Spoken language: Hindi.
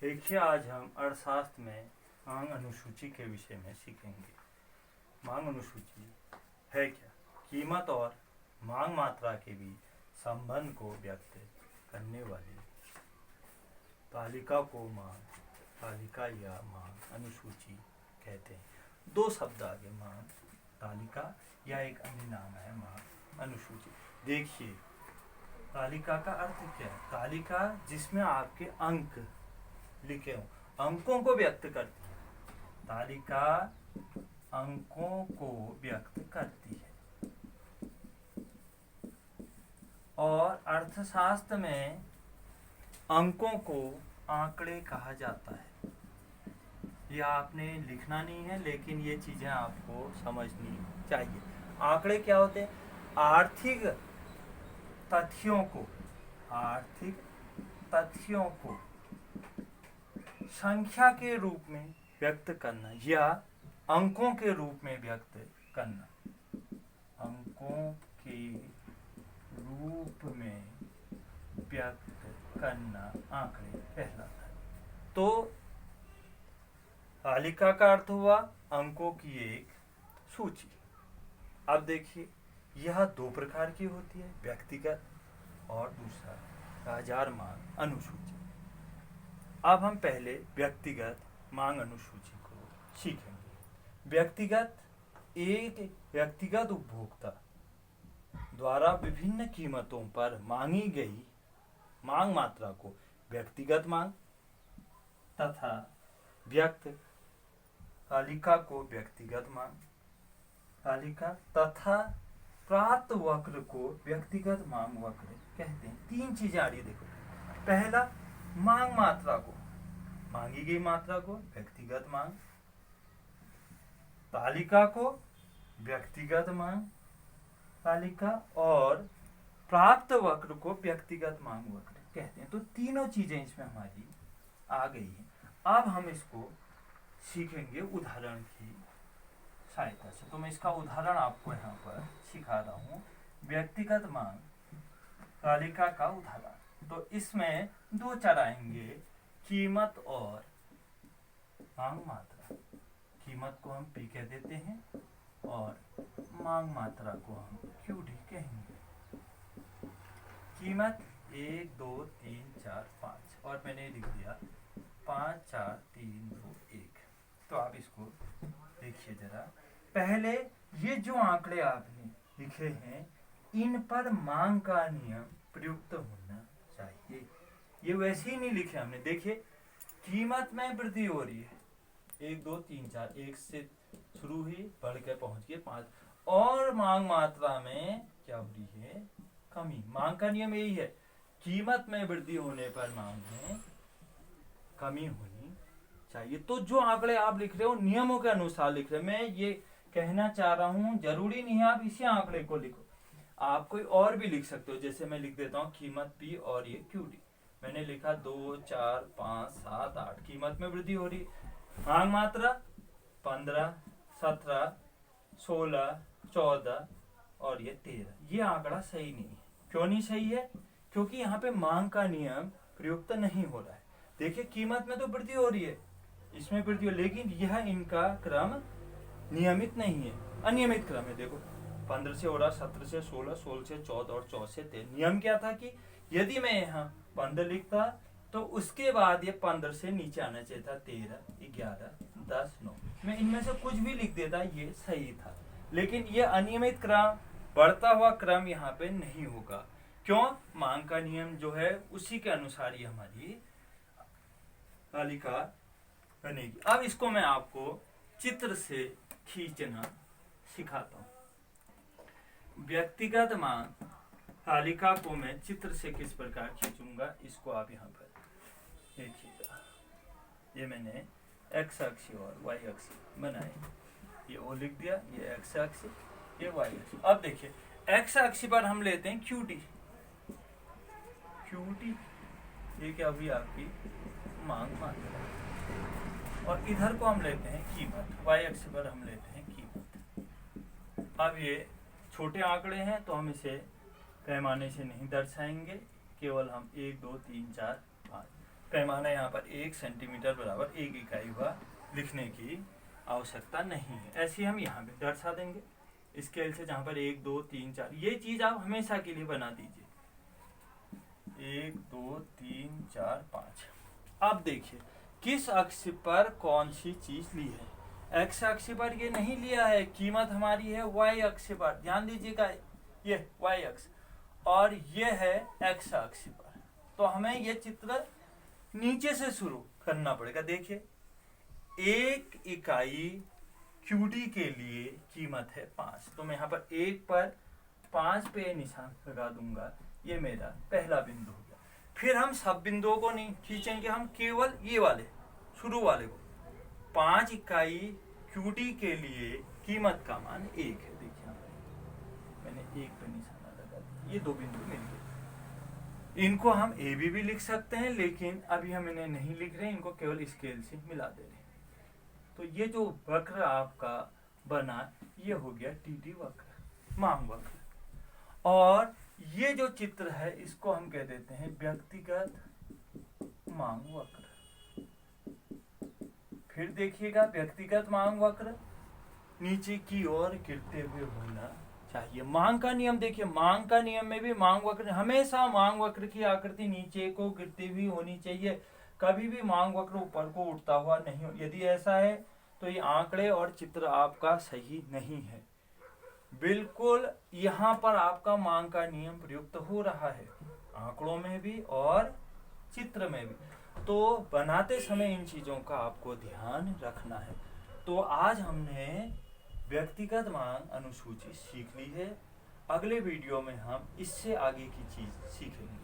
देखिए, आज हम अर्थशास्त्र में मांग अनुसूची के विषय में सीखेंगे। मांग अनुसूची है क्या? कीमत और मांग मात्रा के बीच संबंध को व्यक्त करने वाली तालिका को मांग तालिका या मांग अनुसूची कहते हैं। दो शब्द आगे, मांग तालिका या एक अन्य नाम है मांग अनुसूची। देखिए, तालिका का अर्थ क्या है? तालिका जिसमें आपके अंक लिखे हो, अंकों को व्यक्त करती है। तालिका अंकों को व्यक्त करती है। और अर्थशास्त्र में अंकों को आंकड़े कहा जाता है। यह आपने लिखना नहीं है, लेकिन ये चीजें आपको समझनी चाहिए। आंकड़े क्या होते हैं? आर्थिक तथ्यों को संख्या के रूप में व्यक्त करना या अंकों के रूप में व्यक्त करना। अंकों के रूप में व्यक्त करना आंकड़े कहलाता है। तो तालिका का अर्थ हुआ अंकों की एक सूची। अब देखिए, यह दो प्रकार की होती है, व्यक्तिगत और दूसरा बाजार मांग अनुसूची। अब हम पहले व्यक्तिगत मांग अनुसूची को सीखेंगे। एक व्यक्तिगत उपभोक्ता द्वारा विभिन्न कीमतों पर मांगी गई मांग मात्रा को व्यक्तिगत मांग तथा व्यक्त तालिका को व्यक्तिगत मांग तालिका तथा प्राप्त वक्र को व्यक्तिगत मांग वक्र कहते हैं। तीन चीजें आ रही है, देखो। पहला, मांग मात्रा को, मांगी गई मात्रा को व्यक्तिगत मांग, तालिका को व्यक्तिगत मांग तालिका, और प्राप्त वक्र को व्यक्तिगत मांग वक्र कहते हैं। तो तीनों चीजें इसमें हमारी आ गई हैं। अब हम इसको सीखेंगे उदाहरण की सहायता से। तो मैं इसका उदाहरण आपको यहाँ पर सिखा रहा हूँ। व्यक्तिगत मांग तालिका का उदाहरण। तो इसमें दो चर आएंगे, कीमत और मांग मात्रा। कीमत को हम पी कह देते हैं और मांग मात्रा को हम क्यूडी कहेंगे। कीमत 1 2 3 4 5 और मैंने लिख दिया 5 4 3 2 1। तो आप इसको देखिए जरा। पहले ये जो आंकड़े आपने लिखे हैं, इन पर मांग का नियम प्रयुक्त होना चाहिए। ये वैसे ही नहीं लिखे हमने। देखिए, कीमत में वृद्धि हो रही है, 1 2 3 4, 1 से शुरू हुई बढ़ के पहुंच गए 5। और मांग मात्रा में क्या हो रही है? कमी। मांग का नियम यही है, कीमत में वृद्धि होने पर मांग में कमी होनी चाहिए। तो जो आंकड़े आप लिख रहे हो नियमों के अनुसार लिख रहे हो। मैं ये कहना चाह रहा हूं, जरूरी नहीं है आप इसी आंकड़े को लिखो, आप कोई और भी लिख सकते हो। जैसे मैं लिख देता हूँ कीमत पी और ये क्यूडी। मैंने लिखा 2 4 5 7 8, कीमत में वृद्धि हो रही। मांग मात्रा 15 17 16 14 और ये 13। ये आंकड़ा सही नहीं है। क्यों नहीं सही है? क्योंकि यहाँ पे मांग का नियम प्रयुक्त नहीं हो रहा है। देखिए, कीमत में तो वृद्धि हो रही है, इसमें वृद्धि हो, लेकिन यह इनका क्रम नियमित नहीं है, अनियमित क्रम है। देखो, 15 से हो रहा, 17 से 16, 16 से 14 और 14 से 13। नियम क्या था कि यदि मैं यहाँ 15 लिखता तो उसके बाद ये 15 से नीचे आना चाहिए था 13 11 10 9। मैं इनमें से कुछ भी लिख देता, ये सही था। लेकिन ये अनियमित क्रम, बढ़ता हुआ क्रम यहाँ पे नहीं होगा। क्यों? मांग का नियम जो है उसी के अनुसार ही हमारी तालिका बनेगी। अब इसको मैं आपको चित्र से खींचना सिखाता हूँ। व्यक्तिगत मांग तालिका को मैं चित्र से किस प्रकार खींचूंगा, इसको आप यहाँ पर देखिएगा। ये मैंने एक्स अक्ष और वाई अक्ष बनाए। ये ओ लिख दिया, ये एक्स अक्ष, ये वाई अक्ष। अब देखिए, एक्स अक्ष पर हम लेते हैं क्यूटी। ये क्या हुई? आपकी मांग मात्रा। और इधर को हम लेते हैं कीमत। वाई अक्ष पर हम लेते हैं कीमत। अब ये छोटे आंकड़े हैं तो हम इसे पैमाने से नहीं दर्शाएंगे, केवल हम 1 2 3 4 5। पैमाना यहाँ पर 1 सेंटीमीटर बराबर 1 इकाई हुआ, लिखने की आवश्यकता नहीं है। ऐसे हम यहाँ पे दर्शा देंगे स्केल से, जहाँ पर 1 2 3 4, ये चीज आप हमेशा के लिए बना दीजिए। 1 2 3 4 5। अब देखिए किस अक्ष पर कौन सी चीज ली है। एक्स अक्ष पर ये नहीं लिया है, कीमत हमारी है वाई अक्ष पर, ध्यान दीजिएगा, ये वाई अक्ष और ये है एक्स अक्ष पर। तो हमें ये चित्र नीचे से शुरू करना पड़ेगा। देखिए 1 इकाई क्यूडी के लिए कीमत है 5, तो मैं यहाँ पर 1 पर 5 पे निशान लगा दूंगा, ये मेरा पहला बिंदु हो गया। फिर हम सब बिंदुओं को नहीं खींचेंगे, हम केवल ये वाले शुरू वाले को। 5 इकाई क्यूडी के लिए कीमत का मान 1 है। देखिए मैंने 1 पे निशाना लगा दिया, ये 2 बिंदु मिल गए। इनको हम ए भी लिख सकते हैं, लेकिन अभी हम इन्हें नहीं लिख रहे, इनको केवल स्केल से मिला दे रहे हैं। तो ये जो वक्र आपका बना, ये हो गया टीटी वक्र, मांग वक्र। और ये जो चित्र है इसको हम कह देते हैं व्यक्तिगत मांग वक्र। फिर देखिएगा व्यक्तिगत मांग वक्र नीचे की ओर गिरते हुए होना चाहिए। मांग का नियम देखिए, मांग का नियम में भी मांग वक्र, हमेशा मांग वक्र की आकृति नीचे को गिरती हुई होनी चाहिए, कभी भी मांग वक्र ऊपर को उठता हुआ नहीं हो। यदि ऐसा है तो ये आंकड़े और चित्र आपका सही नहीं है। बिल्कुल यहाँ पर आपका मांग का नियम प्रयुक्त हो रहा है, आंकड़ों में भी और चित्र में भी। तो बनाते समय इन चीजों का आपको ध्यान रखना है। तो आज हमने व्यक्तिगत मांग अनुसूची सीख ली है। अगले वीडियो में हम इससे आगे की चीज सीखेंगे।